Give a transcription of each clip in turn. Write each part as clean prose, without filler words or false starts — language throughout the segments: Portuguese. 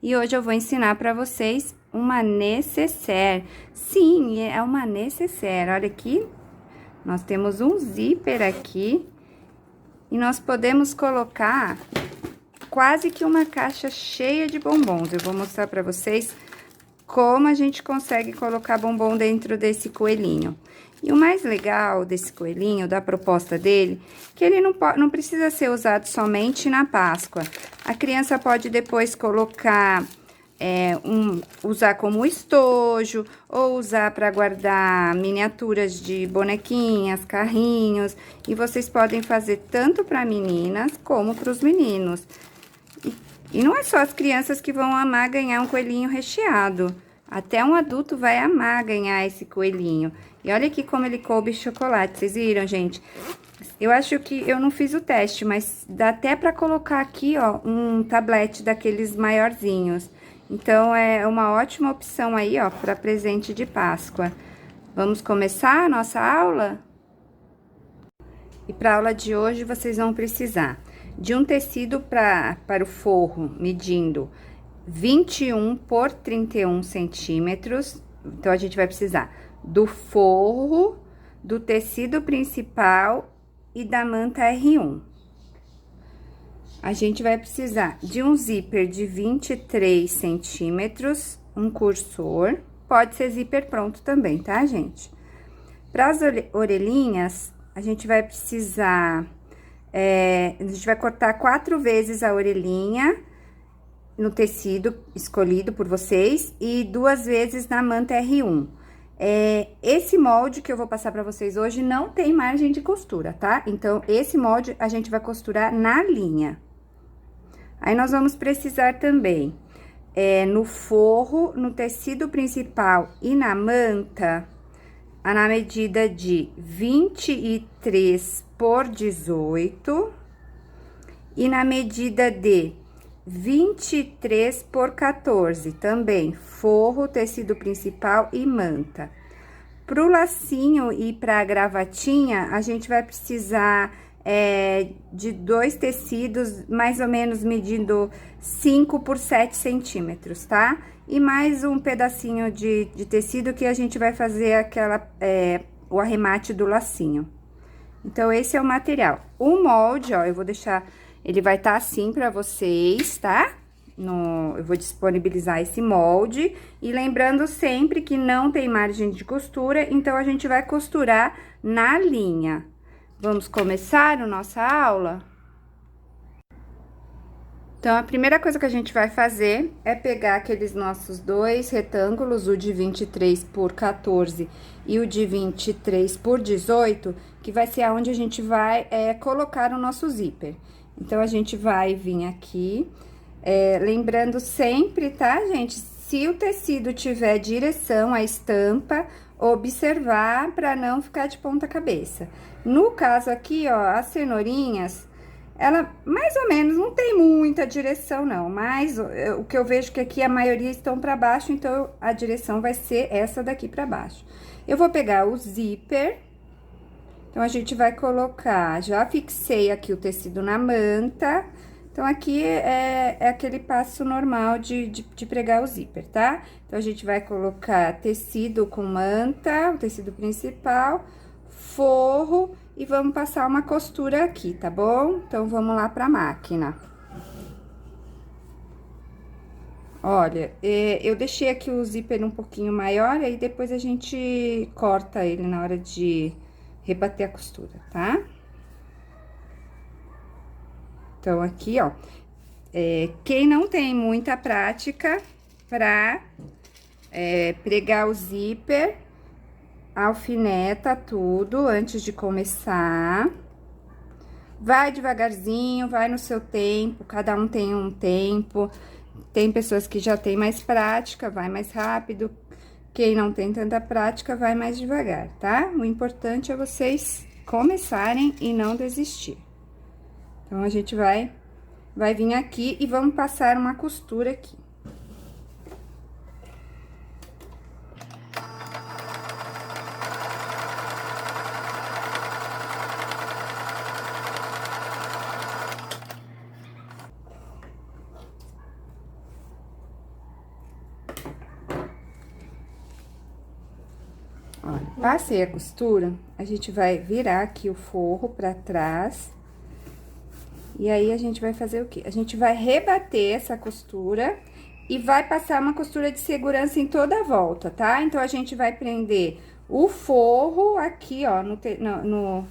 E hoje eu vou ensinar para vocês uma nécessaire. Sim, é uma nécessaire. Olha aqui, nós temos um zíper aqui e nós podemos colocar quase que uma caixa cheia de bombons. Eu vou mostrar para vocês como a gente consegue colocar bombom dentro desse coelhinho. E o mais legal desse coelhinho, da proposta dele, que ele não precisa ser usado somente na Páscoa. A criança pode depois colocar, usar como estojo, ou usar para guardar miniaturas de bonequinhas, carrinhos. E vocês podem fazer tanto para meninas como para os meninos. E não é só as crianças que vão amar ganhar um coelhinho recheado. Até um adulto vai amar ganhar esse coelhinho. E olha aqui como ele coube chocolate. Vocês viram, gente? Eu acho que eu não fiz o teste, mas dá até pra colocar aqui, ó, um tablete daqueles maiorzinhos. Então, é uma ótima opção aí, ó, para presente de Páscoa. Vamos começar a nossa aula? E para a aula de hoje, vocês vão precisar de um tecido para o forro, medindo 21 por 31 centímetros. Então, a gente vai precisar do forro, do tecido principal e da manta R1. A gente vai precisar de um zíper de 23 centímetros, um cursor, pode ser zíper pronto também, tá, gente? Para as orelhinhas, a gente vai precisar, a gente vai cortar 4 vezes a orelhinha no tecido escolhido por vocês e 2 vezes na manta R1. Esse molde que eu vou passar pra vocês hoje não tem margem de costura, tá? Então, esse molde a gente vai costurar na linha. Aí, nós vamos precisar também, no forro, no tecido principal e na manta, na medida de 23 por 18 e na medida de 23 por 14, também, forro, tecido principal e manta. Pro lacinho e pra gravatinha, a gente vai precisar de 2 tecidos, mais ou menos medindo 5 por 7 centímetros, tá? E mais um pedacinho de tecido que a gente vai fazer o arremate do lacinho. Então, esse é o material. O molde, ó, eu vou deixar... Ele vai estar assim pra vocês, tá? Eu vou disponibilizar esse molde. E lembrando sempre que não tem margem de costura, então a gente vai costurar na linha. Vamos começar a nossa aula? Então, a primeira coisa que a gente vai fazer é pegar aqueles nossos 2 retângulos, o de 23 por 14 e o de 23 por 18, que vai ser aonde a gente vai colocar o nosso zíper. Então, a gente vai vir aqui, lembrando sempre, tá, gente? Se o tecido tiver direção à estampa, observar para não ficar de ponta cabeça. No caso aqui, ó, as cenourinhas, ela mais ou menos não tem muita direção, não. Mas o que eu vejo que aqui a maioria estão para baixo, então a direção vai ser essa daqui para baixo. Eu vou pegar o zíper. Então, a gente vai colocar, já fixei aqui o tecido na manta. Então, aqui é aquele passo normal de pregar o zíper, tá? Então, a gente vai colocar tecido com manta, o tecido principal, forro e vamos passar uma costura aqui, tá bom? Então, vamos lá pra máquina. Olha, eu deixei aqui o zíper um pouquinho maior, aí depois a gente corta ele na hora de rebater a costura, tá? Então, aqui, ó, quem não tem muita prática pra pregar o zíper, alfineta tudo antes de começar. Vai devagarzinho, vai no seu tempo, cada um tem um tempo. Tem pessoas que já têm mais prática, vai mais rápido. Quem não tem tanta prática, vai mais devagar, tá? O importante é vocês começarem e não desistir. Então, a gente vai vir aqui e vamos passar uma costura aqui. Olha, passei a costura, a gente vai virar aqui o forro pra trás. E aí, a gente vai fazer o quê? A gente vai rebater essa costura e vai passar uma costura de segurança em toda a volta, tá? Então, a gente vai prender o forro aqui, ó, no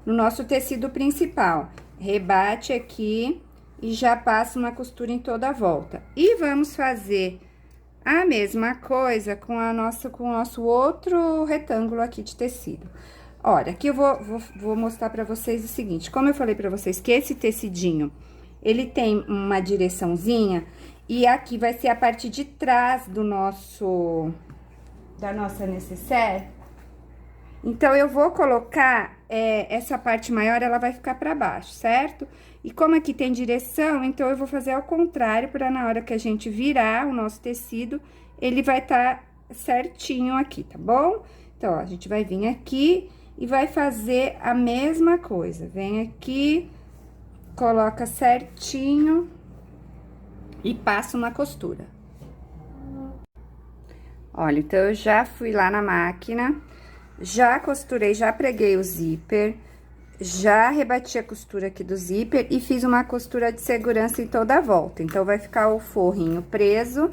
nosso tecido principal. Rebate aqui e já passa uma costura em toda a volta. E vamos fazer a mesma coisa com o nosso outro retângulo aqui de tecido. Olha, aqui eu vou mostrar pra vocês o seguinte, como eu falei pra vocês que esse tecidinho, ele tem uma direçãozinha, e aqui vai ser a parte de trás da nossa nécessaire. Então, eu vou colocar essa parte maior, ela vai ficar pra baixo, certo? E como aqui tem direção, então, eu vou fazer ao contrário, pra na hora que a gente virar o nosso tecido, ele vai tá certinho aqui, tá bom? Então, ó, a gente vai vir aqui e vai fazer a mesma coisa. Vem aqui, coloca certinho e passa uma costura. Olha, então, eu já fui lá na máquina, já costurei, já preguei o zíper, já rebati a costura aqui do zíper e fiz uma costura de segurança em toda a volta. Então, vai ficar o forrinho preso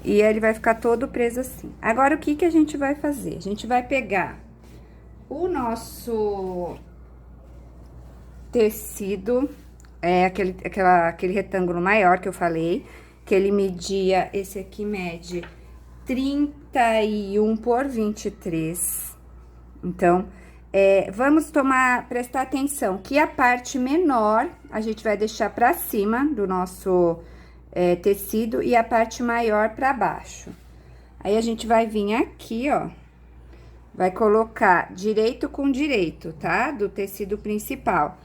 e ele vai ficar todo preso assim. Agora, o que que a gente vai fazer? A gente vai pegar o nosso tecido, aquele retângulo maior que eu falei, que ele media, esse aqui mede 31 por 23. Então, vamos prestar atenção que a parte menor a gente vai deixar pra cima do nosso tecido e a parte maior pra baixo. Aí, a gente vai vir aqui, ó, vai colocar direito com direito, tá? Do tecido principal.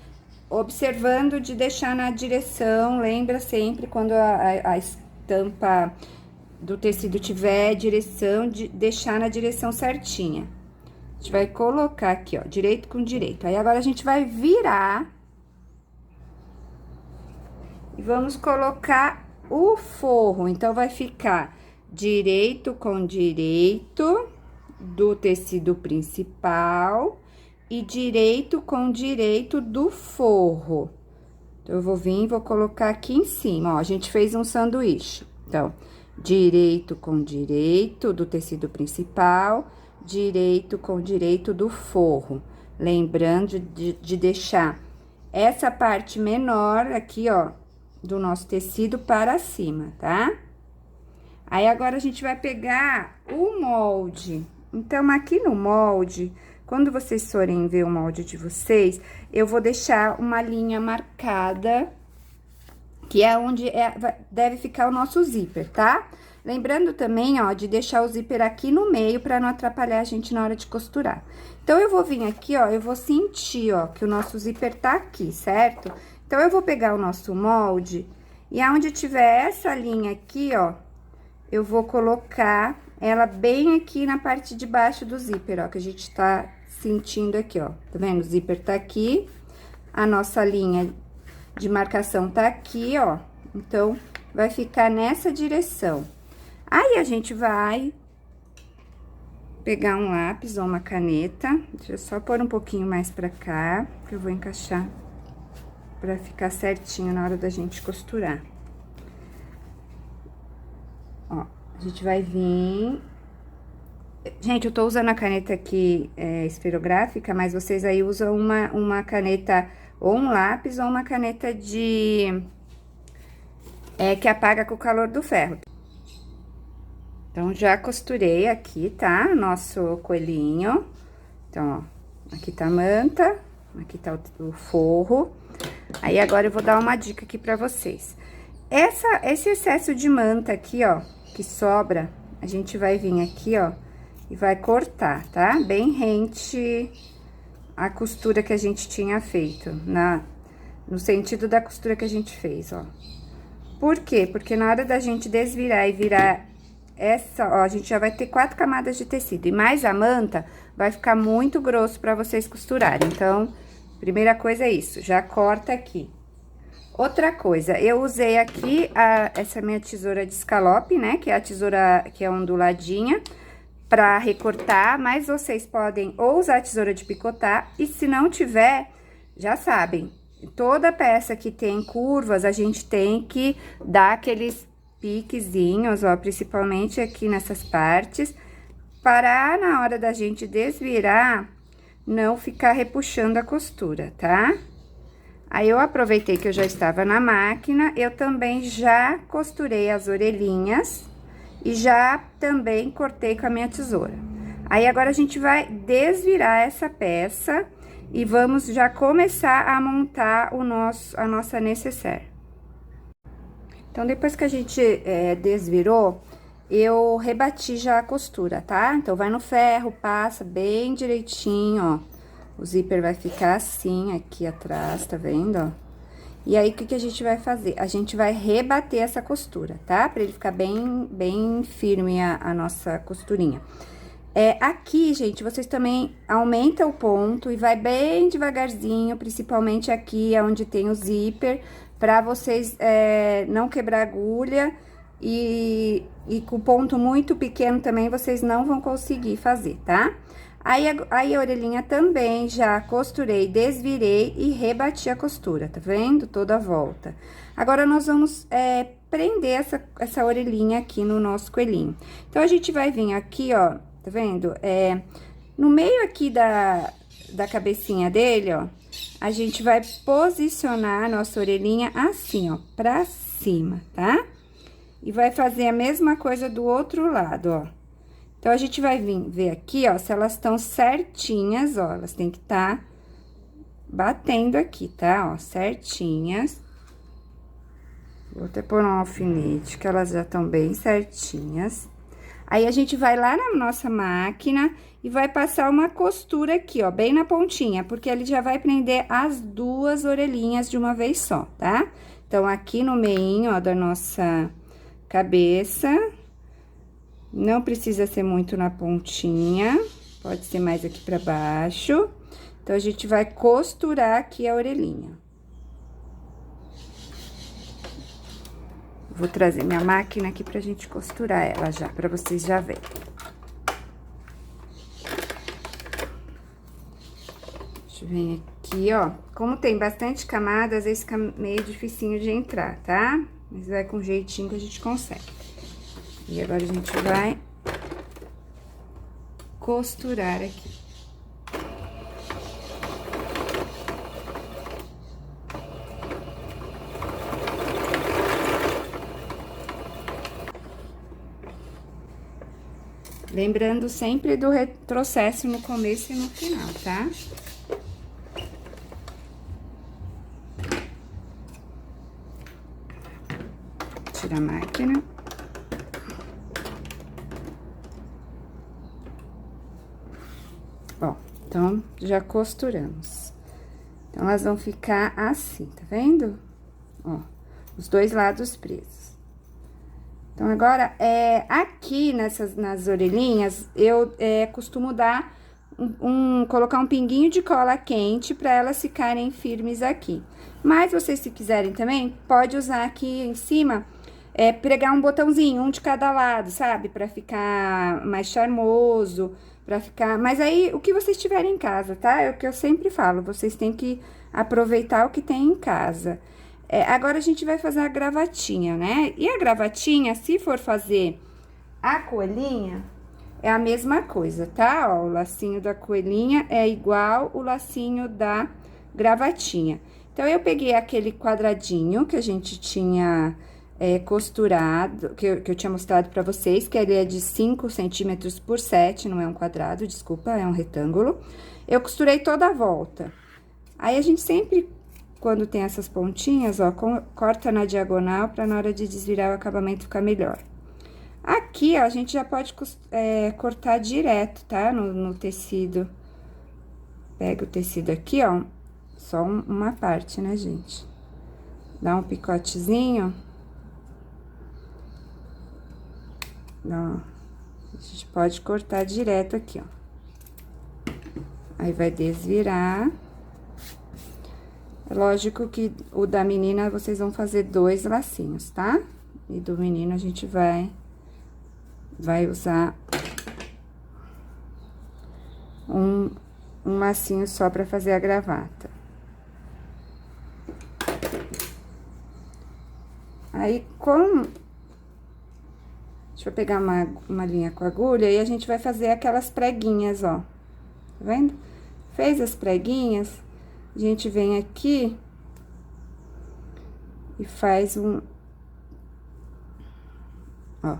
Observando de deixar na direção, lembra sempre quando a estampa do tecido tiver direção, de deixar na direção certinha. A gente vai colocar aqui, ó, direito com direito. Aí, agora, a gente vai virar e vamos colocar o forro. Então, vai ficar direito com direito do tecido principal e direito com direito do forro. Então, eu vou vir e vou colocar aqui em cima, ó, a gente fez um sanduíche. Então, direito com direito do tecido principal, direito com direito do forro. Lembrando de deixar essa parte menor aqui, ó, do nosso tecido para cima, tá? Aí, agora, a gente vai pegar o molde. Então, aqui no molde, quando vocês forem ver o molde de vocês, eu vou deixar uma linha marcada, que é onde deve ficar o nosso zíper, tá? Lembrando também, ó, de deixar o zíper aqui no meio, pra não atrapalhar a gente na hora de costurar. Então, eu vou vir aqui, ó, eu vou sentir, ó, que o nosso zíper tá aqui, certo? Então, eu vou pegar o nosso molde, e aonde tiver essa linha aqui, ó, eu vou colocar ela bem aqui na parte de baixo do zíper, ó, que a gente tá sentindo aqui, ó. Tá vendo? O zíper tá aqui, a nossa linha de marcação tá aqui, ó. Então, vai ficar nessa direção. Aí, a gente vai pegar um lápis ou uma caneta, deixa eu só pôr um pouquinho mais pra cá, que eu vou encaixar pra ficar certinho na hora da gente costurar. Ó, a gente vai vir... Gente, eu tô usando a caneta aqui esferográfica, mas vocês aí usam uma caneta, ou um lápis, ou uma caneta que apaga com o calor do ferro. Então, já costurei aqui, tá? Nosso coelhinho. Então, ó, aqui tá a manta, aqui tá o forro. Aí, agora eu vou dar uma dica aqui pra vocês. Esse excesso de manta aqui, ó, que sobra, a gente vai vir aqui, ó, e vai cortar, tá? Bem rente a costura que a gente tinha feito, no sentido da costura que a gente fez, ó. Por quê? Porque na hora da gente desvirar e virar ó, a gente já vai ter 4 camadas de tecido. E mais a manta, vai ficar muito grosso pra vocês costurarem. Então, primeira coisa é isso, já corta aqui. Outra coisa, eu usei aqui essa minha tesoura de escalope, né? Que é a tesoura que é onduladinha. para recortar, mas vocês podem ou usar a tesoura de picotar, e se não tiver, já sabem, toda peça que tem curvas, a gente tem que dar aqueles piquezinhos, ó, principalmente aqui nessas partes, para na hora da gente desvirar, não ficar repuxando a costura, tá? Aí, eu aproveitei que eu já estava na máquina, eu também já costurei as orelhinhas e já também cortei com a minha tesoura. Aí, agora a gente vai desvirar essa peça e vamos já começar a montar a nossa nécessaire. Então, depois que a gente desvirou, eu rebati já a costura, tá? Então, vai no ferro, passa bem direitinho, ó. O zíper vai ficar assim aqui atrás, tá vendo, ó? E aí, o que a gente vai fazer? A gente vai rebater essa costura, tá? Pra ele ficar bem firme a nossa costurinha. Aqui, gente, vocês também aumentam o ponto e vai bem devagarzinho, principalmente aqui onde tem o zíper, pra vocês não quebrar agulha e com ponto muito pequeno também vocês não vão conseguir fazer, tá? Aí a orelhinha também já costurei, desvirei e rebati a costura, tá vendo? Toda a volta. Agora, nós vamos prender essa orelhinha aqui no nosso coelhinho. Então, a gente vai vir aqui, ó, tá vendo? No meio aqui da cabecinha dele, ó, a gente vai posicionar a nossa orelhinha assim, ó, pra cima, tá? E vai fazer a mesma coisa do outro lado, ó. Então, a gente vai vir ver aqui, ó, se elas estão certinhas, ó, elas têm que estar batendo aqui, tá? Ó, certinhas. Vou até pôr um alfinete, que elas já estão bem certinhas. Aí, a gente vai lá na nossa máquina e vai passar uma costura aqui, ó, bem na pontinha, porque ele já vai prender as duas orelhinhas de uma vez só, tá? Então, aqui no meinho, ó, da nossa cabeça. Não precisa ser muito na pontinha, pode ser mais aqui pra baixo. Então, a gente vai costurar aqui a orelhinha. Vou trazer minha máquina aqui pra gente costurar ela já, pra vocês já verem. Deixa eu ver aqui, ó. Como tem bastante camada, às vezes fica meio dificinho de entrar, tá? Mas vai com jeitinho que a gente consegue. E agora, a gente vai costurar aqui. Lembrando sempre do retrocesso no começo e no final, tá? Tira a máquina. Ó, então, já costuramos. Então, elas vão ficar assim, tá vendo? Ó, os dois lados presos. Então, agora, aqui nas orelhinhas, eu costumo dar colocar um pinguinho de cola quente pra elas ficarem firmes aqui. Mas, vocês, se quiserem também, pode usar aqui em cima, pregar um botãozinho, um de cada lado, sabe? Pra ficar mais charmoso, pra ficar... Mas aí, o que vocês tiverem em casa, tá? É o que eu sempre falo, vocês têm que aproveitar o que tem em casa. Agora, a gente vai fazer a gravatinha, né? E a gravatinha, se for fazer a coelhinha, é a mesma coisa, tá? Ó, o lacinho da coelhinha é igual o lacinho da gravatinha. Então, eu peguei aquele quadradinho que a gente tinha costurado, que eu tinha mostrado pra vocês, que ele é de 5 centímetros por 7, não é um quadrado, desculpa, é um retângulo. Eu costurei toda a volta. Aí, a gente sempre... Quando tem essas pontinhas, ó, corta na diagonal pra na hora de desvirar o acabamento ficar melhor. Aqui, ó, a gente já pode cortar direto, tá? No tecido. Pega o tecido aqui, ó, só uma parte, né, gente? Dá um picotezinho. Ó, a gente pode cortar direto aqui, ó. Aí, vai desvirar. É lógico que o da menina, vocês vão fazer 2 lacinhos, tá? E do menino, a gente vai usar um lacinho só pra fazer a gravata. Aí, deixa eu pegar uma linha com agulha e a gente vai fazer aquelas preguinhas, ó. Tá vendo? Fez as preguinhas, a gente vem aqui e faz ó.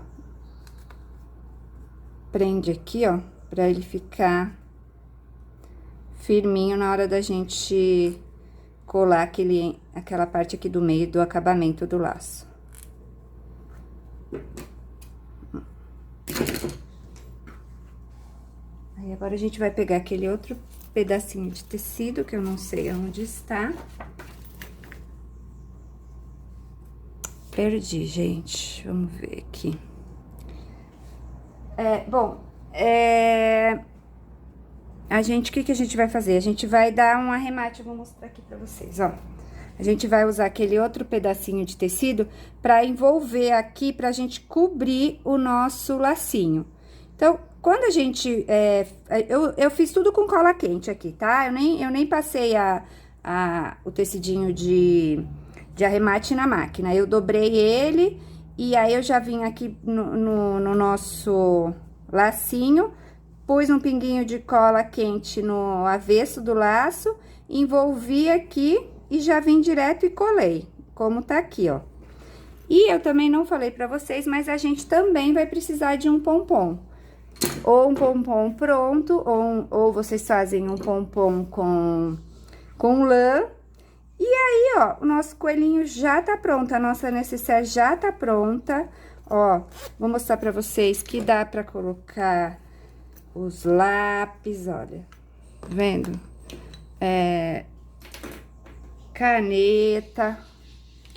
Prende aqui, ó, pra ele ficar firminho na hora da gente colar aquela parte aqui do meio do acabamento do laço. Aí, agora a gente vai pegar aquele outro pedacinho de tecido, que eu não sei onde está. Perdi, gente. Vamos ver aqui. O que que a gente vai fazer? A gente vai dar um arremate, eu vou mostrar aqui pra vocês, ó. A gente vai usar aquele outro pedacinho de tecido pra envolver aqui, pra gente cobrir o nosso lacinho. Então, quando a gente... eu fiz tudo com cola quente aqui, tá? Eu nem passei o tecidinho de arremate na máquina. Eu dobrei ele e aí eu já vim aqui no nosso lacinho, pus um pinguinho de cola quente no avesso do laço, envolvi aqui e já vim direto e colei, como tá aqui, ó. E eu também não falei pra vocês, mas a gente também vai precisar de um pompom. Ou um pompom pronto, ou vocês fazem um pompom com lã. E aí, ó, o nosso coelhinho já tá pronto, a nossa necessaire já tá pronta. Ó, vou mostrar pra vocês que dá pra colocar os lápis, olha, tá vendo? Caneta.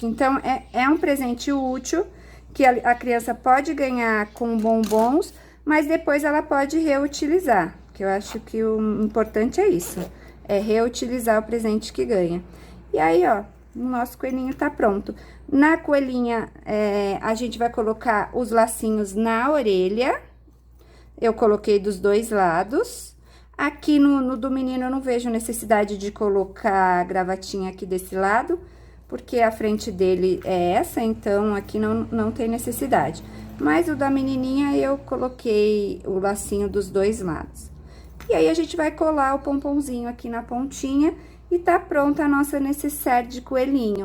Então, é um presente útil que a criança pode ganhar com bombons, mas depois ela pode reutilizar, que eu acho que o importante é isso, é reutilizar o presente que ganha. E aí, ó, o nosso coelhinho tá pronto. Na coelhinha, a gente vai colocar os lacinhos na orelha. Eu coloquei dos dois lados. Aqui no do menino eu não vejo necessidade de colocar a gravatinha aqui desse lado, porque a frente dele é essa, então aqui não tem necessidade. Mas o da menininha eu coloquei o lacinho dos dois lados. E aí, a gente vai colar o pomponzinho aqui na pontinha e tá pronta a nossa necessaire de coelhinho.